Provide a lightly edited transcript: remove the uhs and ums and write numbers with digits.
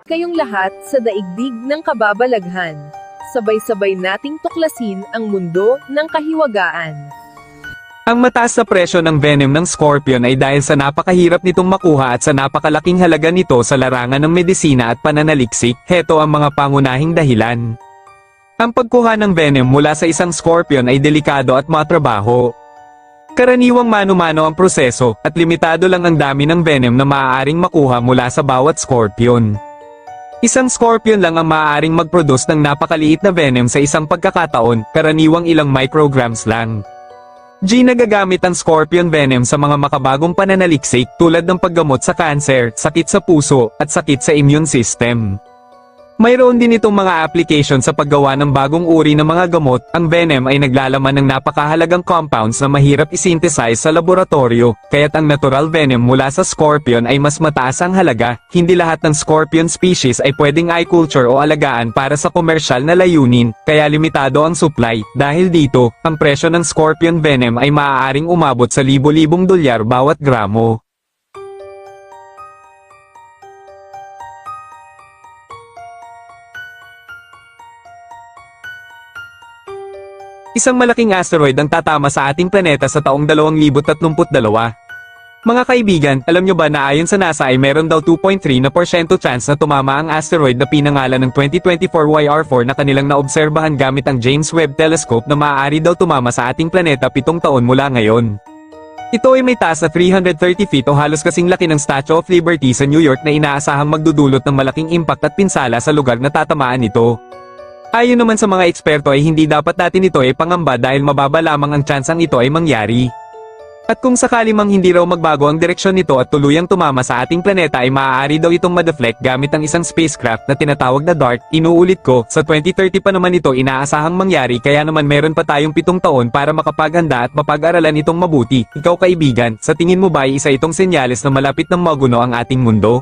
kayong lahat sa daigdig ng kababalaghan. Sabay-sabay nating tuklasin ang mundo ng kahiwagaan. Ang mataas na presyo ng venom ng scorpion ay dahil sa napakahirap nitong makuha at sa napakalaking halaga nito sa larangan ng medisina at pananaliksik. Heto ang mga pangunahing dahilan. Ang pagkuha ng venom mula sa isang scorpion ay delikado at matrabaho. Karaniwang mano-mano ang proseso, at limitado lang ang dami ng venom na maaaring makuha mula sa bawat scorpion. Isang scorpion lang ang maaaring mag-produce ng napakaliit na venom sa isang pagkakataon, karaniwang ilang micrograms lang. Nagagamit ang scorpion venom sa mga makabagong pananaliksik tulad ng paggamot sa kanser, sakit sa puso, at sakit sa immune system. Mayroon din itong mga application sa paggawa ng bagong uri ng mga gamot. Ang venom ay naglalaman ng napakahalagang compounds na mahirap i-synthesize sa laboratorio, kaya't ang natural venom mula sa scorpion ay mas mataas ang halaga. Hindi lahat ng scorpion species ay pwedeng i-culture o alagaan para sa komersyal na layunin, kaya limitado ang supply. Dahil dito, ang presyo ng scorpion venom ay maaaring umabot sa libo-libong dolyar bawat gramo. Isang malaking asteroid ang tatama sa ating planeta sa taong 2032. Mga kaibigan, alam nyo ba na ayon sa NASA ay meron daw 2.3% chance na tumama ang asteroid na pinangalan ng 2024 YR4 na kanilang naobserbahan gamit ang James Webb Telescope na maaari daw tumama sa ating planeta 7 taon mula ngayon. Ito ay may taas na 330 feet o halos kasing laki ng Statue of Liberty sa New York na inaasahang magdudulot ng malaking impact at pinsala sa lugar na tatamaan nito. Ayon naman sa mga eksperto ay hindi dapat natin ito ay pangamba dahil mababa lamang ang tsansang ito ay mangyari. At kung sakali mang hindi raw magbago ang direksyon nito at tuluyang tumama sa ating planeta ay maaari daw itong ma-deflect gamit ang isang spacecraft na tinatawag na DART. Inuulit ko, sa 2030 pa naman ito inaasahang mangyari kaya naman meron pa tayong 7 taon para makapaghanda at mapag-aralan itong mabuti. Ikaw kaibigan, sa tingin mo ba ay isa itong senyales na malapit ng maguno ang ating mundo?